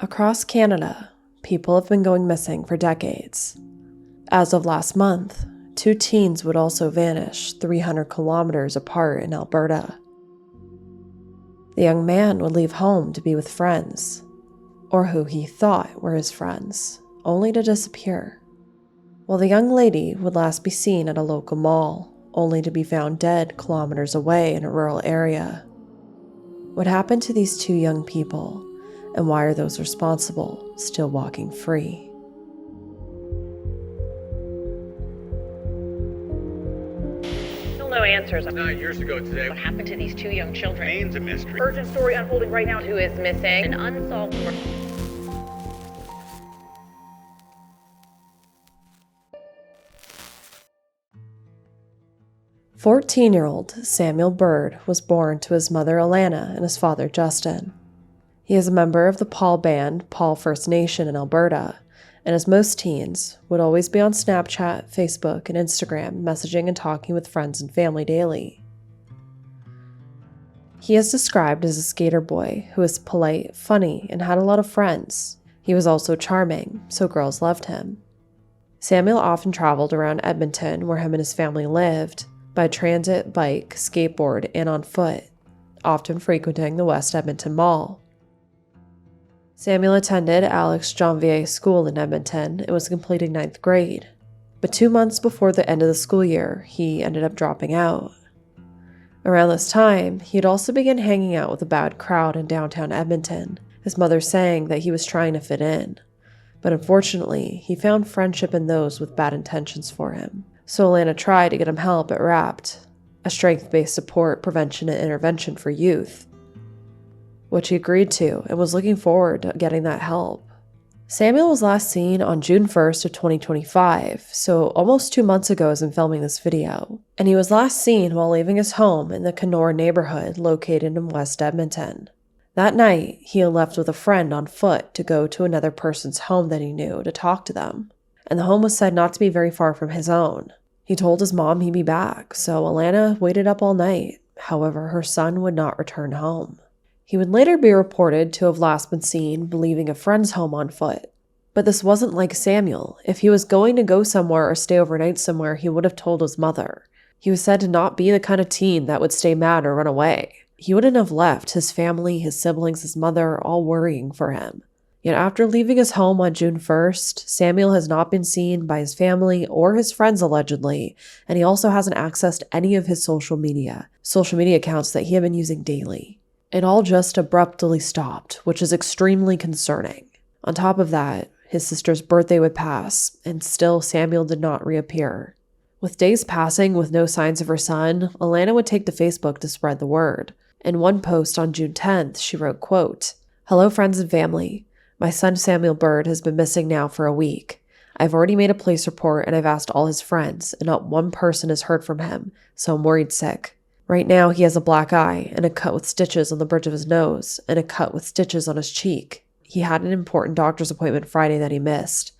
Across Canada, people have been going missing for decades. As of last month, 2 teens would also vanish 300 kilometers apart in Alberta. The young man would leave home to be with friends, or who he thought were his friends, only to disappear. While the young lady would last be seen at a local mall, only to be found dead kilometers away in a rural area. What happened to these 2 young people, and why are those responsible still walking free? Still no answers. 9 years ago today. What happened to these 2 young children? Remains a mystery. Urgent story unfolding right now. Who is missing? An unsolved murder. "14-year-old Samiel Bird was born to his mother Alana and his father Justin. He is a member of the Paul band, Paul First Nation in Alberta, and as most teens, would always be on Snapchat, Facebook, and Instagram messaging and talking with friends and family daily. He is described as a skater boy who was polite, funny, and had a lot of friends. He was also charming, so girls loved him. Samuel often traveled around Edmonton, where him and his family lived, by transit, bike, skateboard, and on foot, often frequenting the West Edmonton Mall. Samuel attended Alex Janvier School in Edmonton and was completing 9th grade, but 2 months before the end of the school year, he ended up dropping out. Around this time, he had also begun hanging out with a bad crowd in downtown Edmonton, his mother saying that he was trying to fit in, but unfortunately, he found friendship in those with bad intentions for him. So Alana tried to get him help at RAPT, a strength-based support, prevention, and intervention for youth, which he agreed to and was looking forward to getting that help. Samuel was last seen on June 1st of 2025, so almost 2 months ago as I'm filming this video, and he was last seen while leaving his home in the Kenora neighborhood located in West Edmonton. That night, he had left with a friend on foot to go to another person's home that he knew to talk to them, and the home was said not to be very far from his own. He told his mom he'd be back, so Alana waited up all night. However, her son would not return home. He would later be reported to have last been seen leaving a friend's home on foot. But this wasn't like Samuel. If he was going to go somewhere or stay overnight somewhere, he would have told his mother. He was said to not be the kind of teen that would stay mad or run away. He wouldn't have left his family, his siblings, his mother, all worrying for him. Yet after leaving his home on June 1st, Samuel has not been seen by his family or his friends allegedly, and he also hasn't accessed any of his social media accounts that he had been using daily. It all just abruptly stopped, which is extremely concerning. On top of that, his sister's birthday would pass, and still Samuel did not reappear. With days passing with no signs of her son, Alana would take to Facebook to spread the word. In one post on June 10th, she wrote, quote, "Hello friends and family. My son Samiel Bird has been missing now for a week. I've already made a police report and I've asked all his friends, and not one person has heard from him, so I'm worried sick. Right now he has a black eye and a cut with stitches on the bridge of his nose and a cut with stitches on his cheek. He had an important doctor's appointment Friday that he missed.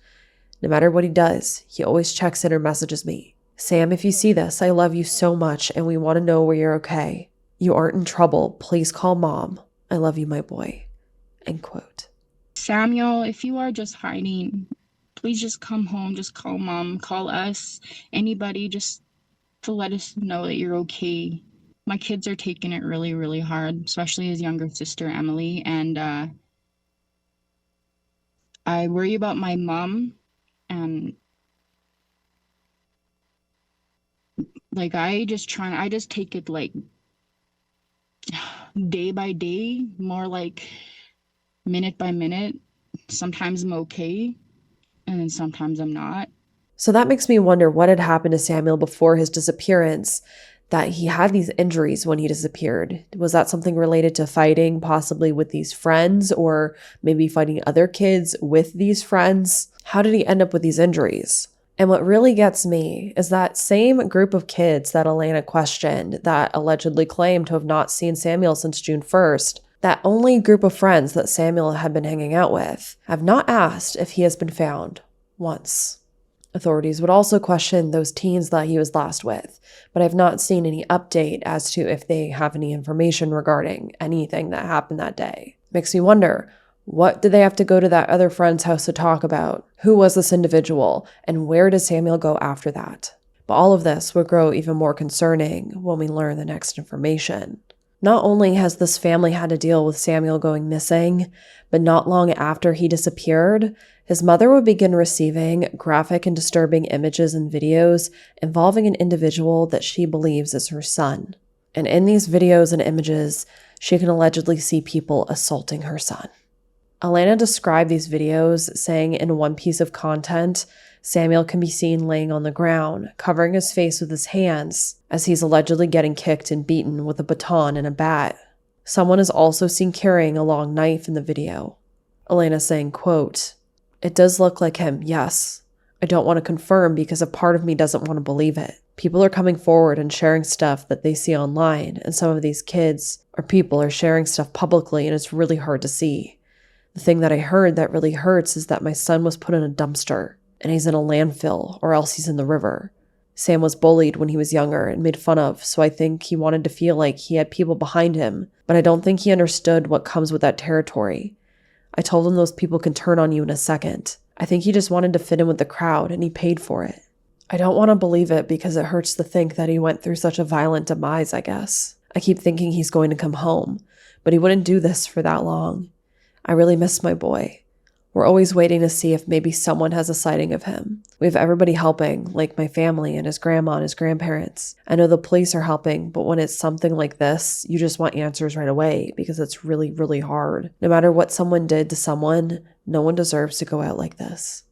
No matter what he does, he always checks in or messages me. Sam, if you see this, I love you so much and we want to know where you're okay. You aren't in trouble. Please call Mom. I love you, my boy." End quote. Samuel, if you are just hiding, please just come home. Just call Mom, call us, anybody, just to let us know that you're okay. My kids are taking it really, really hard, especially his younger sister, Emily. And I worry about my mom. And like, I just take it like day by day, more like minute by minute. Sometimes I'm okay, and then sometimes I'm not. So that makes me wonder what had happened to Samuel before his disappearance, that he had these injuries when he disappeared. Was that something related to fighting, possibly with these friends, or maybe fighting other kids with these friends? How did he end up with these injuries? And what really gets me is that same group of kids that Alana questioned, that allegedly claimed to have not seen Samuel since June 1st, that only group of friends that Samuel had been hanging out with, have not asked if he has been found once. Authorities would also question those teens that he was last with, but I've not seen any update as to if they have any information regarding anything that happened that day. Makes me wonder, What did they have to go to that other friend's house to talk about? Who was this individual? And where did Samuel go after that? But all of this would grow even more concerning when we learn the next information. Not only has this family had to deal with Samuel going missing, but not long after he disappeared, his mother would begin receiving graphic and disturbing images and videos involving an individual that she believes is her son. And in these videos and images, she can allegedly see people assaulting her son. Alana described these videos, saying in one piece of content, Samuel can be seen laying on the ground, covering his face with his hands, as he's allegedly getting kicked and beaten with a baton and a bat. Someone is also seen carrying a long knife in the video. Alana saying, quote, "It does look like him, yes. I don't want to confirm because a part of me doesn't want to believe it. People are coming forward and sharing stuff that they see online, and some of these kids or people are sharing stuff publicly, and it's really hard to see. The thing that I heard that really hurts is that my son was put in a dumpster, and he's in a landfill, or else he's in the river. Sam was bullied when he was younger and made fun of, so I think he wanted to feel like he had people behind him, but I don't think he understood what comes with that territory. I told him those people can turn on you in a second. I think he just wanted to fit in with the crowd, and he paid for it. I don't want to believe it because it hurts to think that he went through such a violent demise, I guess. I keep thinking he's going to come home, but he wouldn't do this for that long. I really miss my boy. We're always waiting to see if maybe someone has a sighting of him. We have everybody helping, like my family and his grandma and his grandparents. I know the police are helping, but when it's something like this, you just want answers right away because it's really, really hard. No matter what someone did to someone, no one deserves to go out like this."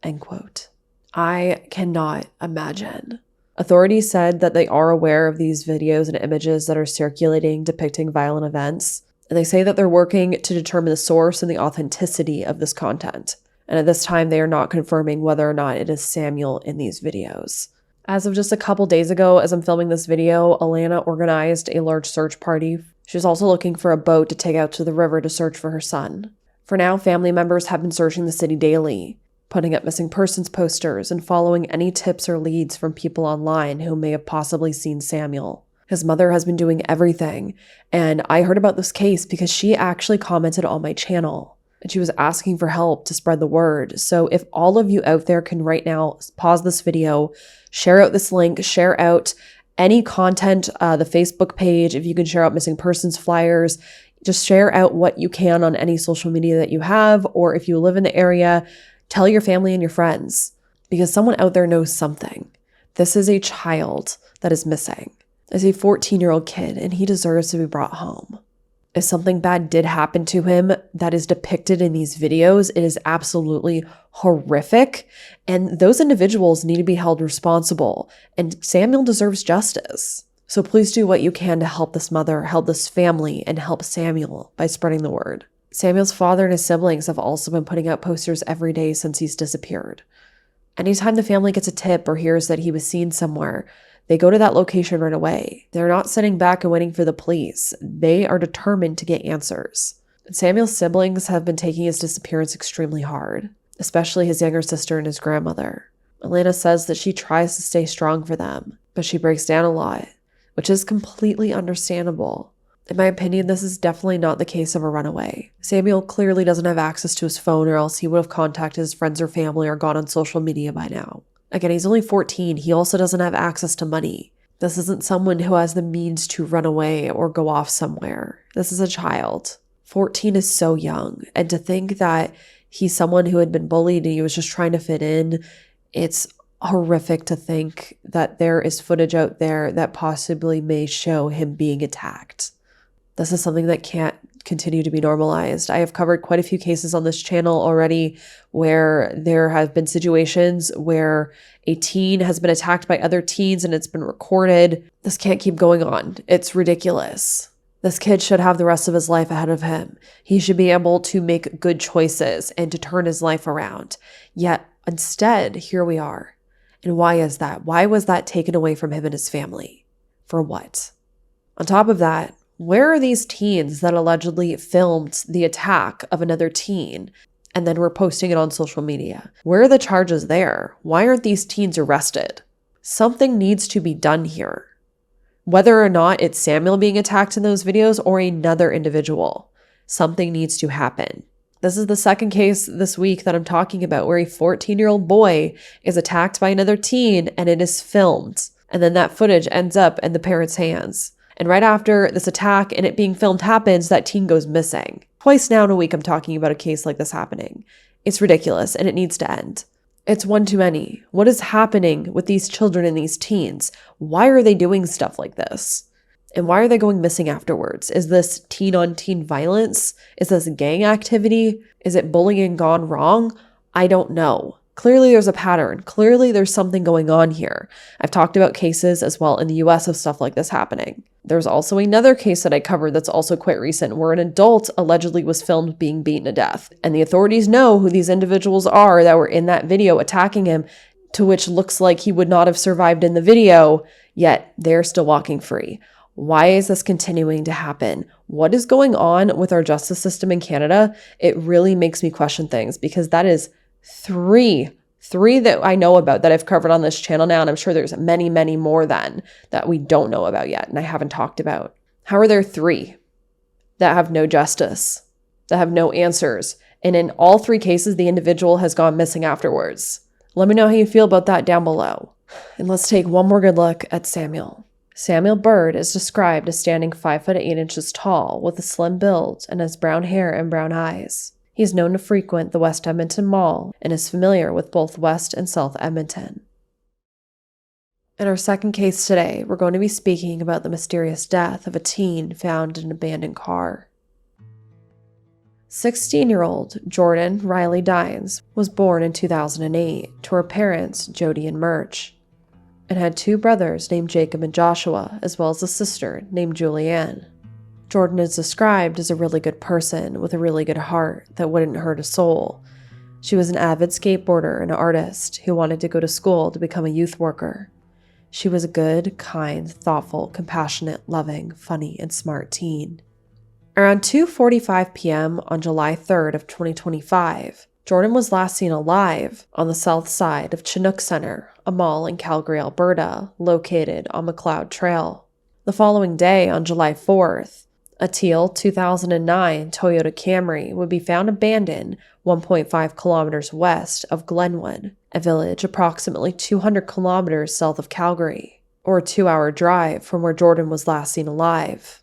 End quote. I cannot imagine. Authorities said that they are aware of these videos and images that are circulating depicting violent events. And they say that they're working to determine the source and the authenticity of this content. And at this time, they are not confirming whether or not it is Samuel in these videos. As of just a couple days ago, as I'm filming this video, Alana organized a large search party. She was also looking for a boat to take out to the river to search for her son. For now, family members have been searching the city daily, putting up missing persons posters and following any tips or leads from people online who may have possibly seen Samuel. His mother has been doing everything, and I heard about this case because she actually commented on my channel, and she was asking for help to spread the word. So if all of you out there can right now pause this video, share out this link, share out any content, the Facebook page, if you can share out missing persons flyers, just share out what you can on any social media that you have, or if you live in the area, tell your family and your friends, because someone out there knows something. This is a child that is missing. Is a 14-year-old kid, and he deserves to be brought home. If something bad did happen to him that is depicted in these videos, it is absolutely horrific, and those individuals need to be held responsible, and Samuel deserves justice. So please do what you can to help this mother, help this family, and help Samuel by spreading the word. Samuel's father and his siblings have also been putting out posters every day since he's disappeared. Anytime the family gets a tip or hears that he was seen somewhere, they go to that location right away. They're not sitting back and waiting for the police. They are determined to get answers. Samuel's siblings have been taking his disappearance extremely hard, especially his younger sister and his grandmother. Alana says that she tries to stay strong for them, but she breaks down a lot, which is completely understandable. In my opinion, this is definitely not the case of a runaway. Samuel clearly doesn't have access to his phone, or else he would have contacted his friends or family or gone on social media by now. Again, he's only 14. He also doesn't have access to money. This isn't someone who has the means to run away or go off somewhere. This is a child. 14 is so young. And to think that he's someone who had been bullied and he was just trying to fit in, it's horrific to think that there is footage out there that possibly may show him being attacked. This is something that can't continue to be normalized. I have covered quite a few cases on this channel already where there have been situations where a teen has been attacked by other teens and it's been recorded. This can't keep going on. It's ridiculous. This kid should have the rest of his life ahead of him. He should be able to make good choices and to turn his life around. Yet instead, here we are. And why is that? Why was that taken away from him and his family? For what? On top of that, where are these teens that allegedly filmed the attack of another teen and then were posting it on social media? Where are the charges there? Why aren't these teens arrested? Something needs to be done here. Whether or not it's Samuel being attacked in those videos or another individual, something needs to happen. This is the second case this week that I'm talking about where a 14-year-old boy is attacked by another teen and it is filmed. And then that footage ends up in the parents' hands. And right after this attack and it being filmed happens, that teen goes missing. Twice now in a week I'm talking about a case like this happening. It's ridiculous and it needs to end. It's one too many. What is happening with these children and these teens? Why are they doing stuff like this? And why are they going missing afterwards? Is this teen-on-teen violence? Is this gang activity? Is it bullying gone wrong? I don't know. Clearly there's a pattern. Clearly there's something going on here. I've talked about cases as well in the US of stuff like this happening. There's also another case that I covered that's also quite recent where an adult allegedly was filmed being beaten to death. And the authorities know who these individuals are that were in that video attacking him, to which looks like he would not have survived in the video, yet they're still walking free. Why is this continuing to happen? What is going on with our justice system in Canada? It really makes me question things because that is three that I know about that I've covered on this channel now. And I'm sure there's many, many more than that we don't know about yet and I haven't talked about. How are there 3 that have no justice, that have no answers? And in all 3 cases, the individual has gone missing afterwards. Let me know how you feel about that down below. And let's take one more good look at Samuel. Samiel Bird is described as standing 5 foot 8 inches tall with a slim build and has brown hair and brown eyes. He is known to frequent the West Edmonton Mall and is familiar with both West and South Edmonton. In our second case today, we're going to be speaking about the mysterious death of a teen found in an abandoned car. 16-year-old Jordyn Riley Dines was born in 2008 to her parents, Jody and Murch, and had 2 brothers named Jacob and Joshua, as well as a sister named Julianne. Jordyn is described as a really good person with a really good heart that wouldn't hurt a soul. She was an avid skateboarder and artist who wanted to go to school to become a youth worker. She was a good, kind, thoughtful, compassionate, loving, funny, and smart teen. Around 2:45 p.m. on July 3rd of 2025, Jordyn was last seen alive on the south side of Chinook Centre, a mall in Calgary, Alberta, located on McLeod Trail. The following day, on July 4th, a teal 2009 Toyota Camry would be found abandoned 1.5 kilometers west of Glenwood, a village approximately 200 kilometers south of Calgary, or a 2-hour drive from where Jordyn was last seen alive.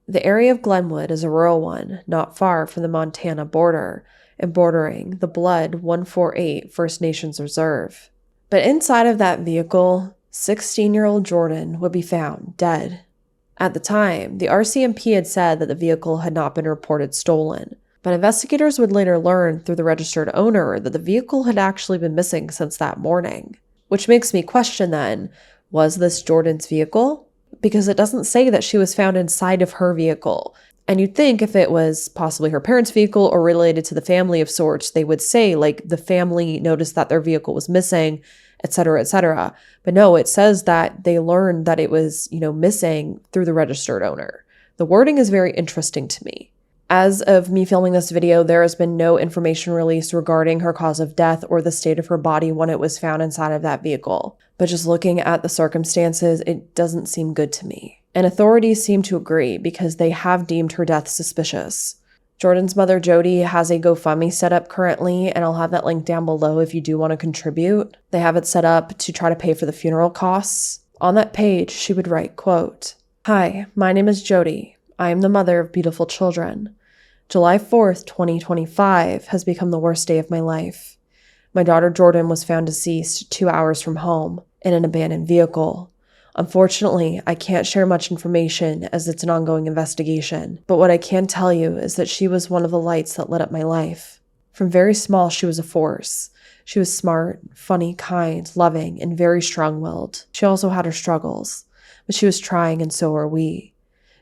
The area of Glenwood is a rural one, not far from the Montana border, and bordering the Blood 148 First Nations Reserve. But inside of that vehicle, 16-year-old Jordyn would be found dead. At the time, the RCMP had said that the vehicle had not been reported stolen, but investigators would later learn through the registered owner that the vehicle had actually been missing since that morning. Which makes me question then, was this Jordyn's vehicle? Because it doesn't say that she was found inside of her vehicle. And you'd think if it was possibly her parents' vehicle or related to the family of sorts, they would say, like, the family noticed that their vehicle was missing, etc., etc. But no, it says that they learned that it was, missing through the registered owner. The wording is very interesting to me. As of me filming this video, there has been no information released regarding her cause of death or the state of her body when it was found inside of that vehicle. But just looking at the circumstances, it doesn't seem good to me. And authorities seem to agree because they have deemed her death suspicious. Jordyn's mother, Jody, has a GoFundMe set up currently, and I'll have that link down below if you do want to contribute. They have it set up to try to pay for the funeral costs. On that page, she would write, quote, "Hi, my name is Jody. I am the mother of beautiful children. July 4th, 2025 has become the worst day of my life. My daughter Jordyn was found deceased 2 hours from home in an abandoned vehicle. Unfortunately, I can't share much information as it's an ongoing investigation, but what I can tell you is that she was one of the lights that lit up my life. From very small, she was a force. She was smart, funny, kind, loving, and very strong-willed. She also had her struggles, but she was trying and so are we.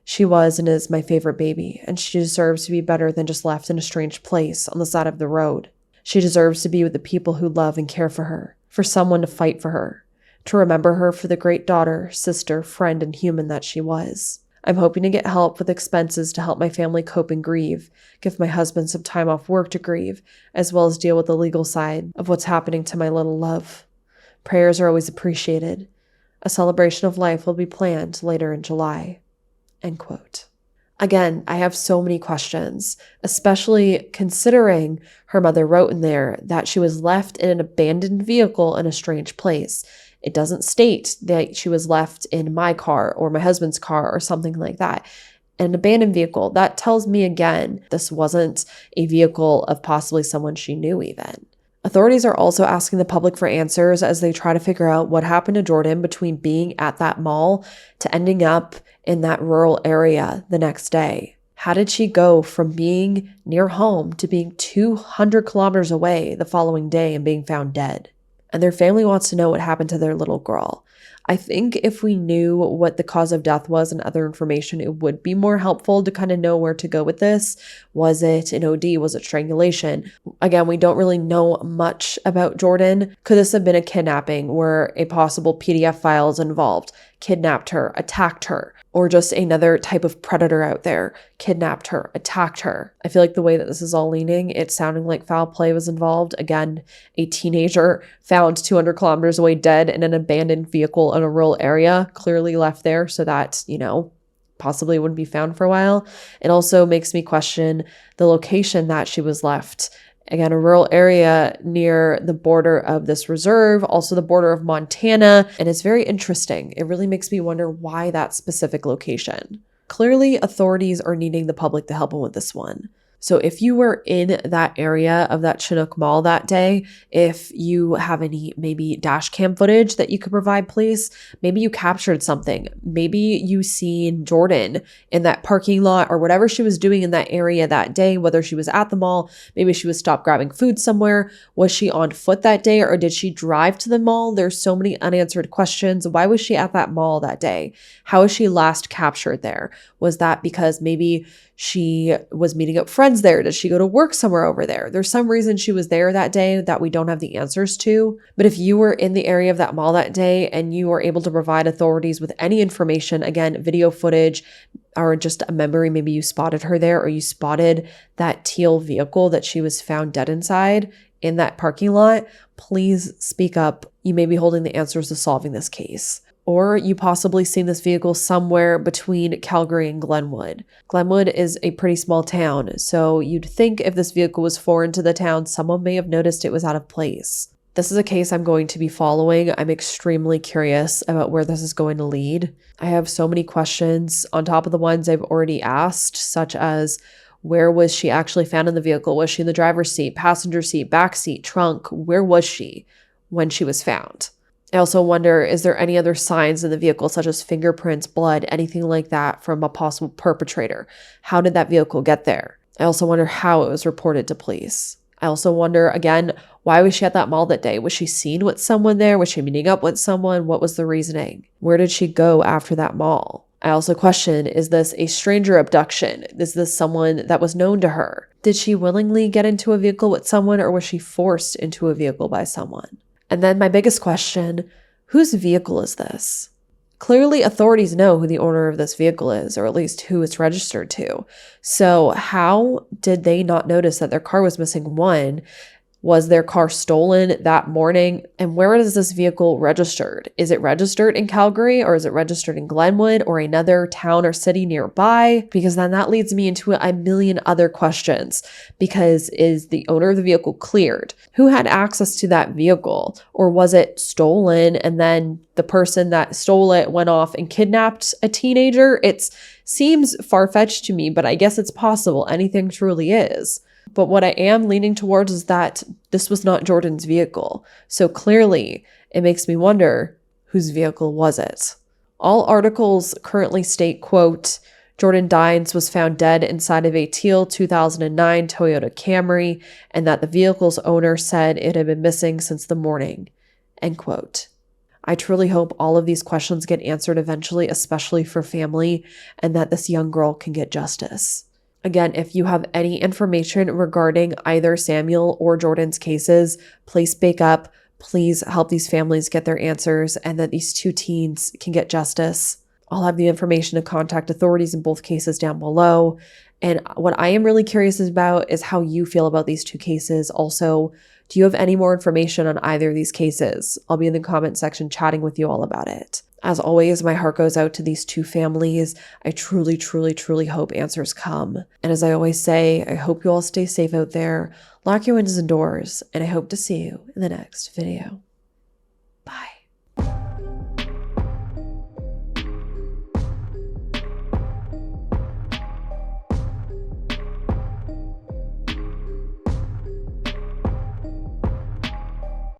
She was and is my favorite baby, and she deserves to be better than just left in a strange place on the side of the road. She deserves to be with the people who love and care for her, for someone to fight for her, to remember her for the great daughter, sister, friend, and human that she was. I'm hoping to get help with expenses to help my family cope and grieve, give my husband some time off work to grieve, as well as deal with the legal side of what's happening to my little love. Prayers are always appreciated. A celebration of life will be planned later in July." End quote. Again, I have so many questions, especially considering her mother wrote in there that she was left in an abandoned vehicle in a strange place. It doesn't state that she was left in my car or my husband's car or something like that. An abandoned vehicle, that tells me again, this wasn't a vehicle of possibly someone she knew even. Authorities are also asking the public for answers as they try to figure out what happened to Jordyn between being at that mall to ending up in that rural area the next day. How did she go from being near home to being 200 kilometers away the following day and being found dead? And their family wants to know what happened to their little girl. I think if we knew what the cause of death was and other information, it would be more helpful to kind of know where to go with this. Was it an OD? Was it strangulation? Again, we don't really know much about Jordyn. Could this have been a kidnapping where a possible PDF file is involved, kidnapped her, attacked her, or just another type of predator out there kidnapped her, attacked her? I feel like the way that this is all leaning, it's sounding like foul play was involved. Again, a teenager found 200 kilometers away dead in an abandoned vehicle in a rural area, clearly left there so that, possibly wouldn't be found for a while. It also makes me question the location that she was left. Again, a rural area near the border of this reserve, also the border of Montana, and it's very interesting. It really makes me wonder why that specific location. Clearly, authorities are needing the public to help them with this one. So if you were in that area of that Chinook Mall that day, if you have any maybe dash cam footage that you could provide, please, maybe you captured something. Maybe you seen Jordyn in that parking lot or whatever she was doing in that area that day, whether she was at the mall, maybe she was stopped grabbing food somewhere. Was she on foot that day or did she drive to the mall? There's so many unanswered questions. Why was she at that mall that day? How was she last captured there? Was that because maybe she was meeting up friends there? Did she go to work somewhere over there? There's some reason she was there that day that we don't have the answers to. But if you were in the area of that mall that day and you were able to provide authorities with any information, again, video footage or just a memory, maybe you spotted her there or you spotted that teal vehicle that she was found dead inside in that parking lot, please speak up. You may be holding the answers to solving this case. Or you possibly seen this vehicle somewhere between Calgary and Glenwood. Glenwood is a pretty small town, so you'd think if this vehicle was foreign to the town, someone may have noticed it was out of place. This is a case I'm going to be following. I'm extremely curious about where this is going to lead. I have so many questions on top of the ones I've already asked, such as where was she actually found in the vehicle? Was she in the driver's seat, passenger seat, back seat, trunk? Where was she when she was found? I also wonder, is there any other signs in the vehicle, such as fingerprints, blood, anything like that from a possible perpetrator? How did that vehicle get there? I also wonder how it was reported to police. I also wonder, again, why was she at that mall that day? Was she seen with someone there? Was she meeting up with someone? What was the reasoning? Where did she go after that mall? I also question, is this a stranger abduction? Is this someone that was known to her? Did she willingly get into a vehicle with someone or was she forced into a vehicle by someone? And then my biggest question, whose vehicle is this? Clearly, authorities know who the owner of this vehicle is, or at least who it's registered to. So how did they not notice that their car was missing? One, was their car stolen that morning? And where is this vehicle registered? Is it registered in Calgary or is it registered in Glenwood or another town or city nearby? Because then that leads me into a million other questions. Because is the owner of the vehicle cleared? Who had access to that vehicle? Or was it stolen and then the person that stole it went off and kidnapped a teenager? It seems far-fetched to me, but I guess it's possible. Anything truly is. But what I am leaning towards is that this was not Jordyn's vehicle. So clearly, it makes me wonder, whose vehicle was it? All articles currently state, quote, Jordyn Dines was found dead inside of a teal 2009 Toyota Camry, and that the vehicle's owner said it had been missing since the morning, end quote. I truly hope all of these questions get answered eventually, especially for family, and that this young girl can get justice. Again, if you have any information regarding either Samuel or Jordyn's cases, please speak up. Please help these families get their answers and that these two teens can get justice. I'll have the information to contact authorities in both cases down below. And what I am really curious about is how you feel about these two cases. Also, do you have any more information on either of these cases? I'll be in the comment section chatting with you all about it. As always, my heart goes out to these two families. I truly, truly, truly hope answers come. And as I always say, I hope you all stay safe out there, lock your windows and doors, and I hope to see you in the next video.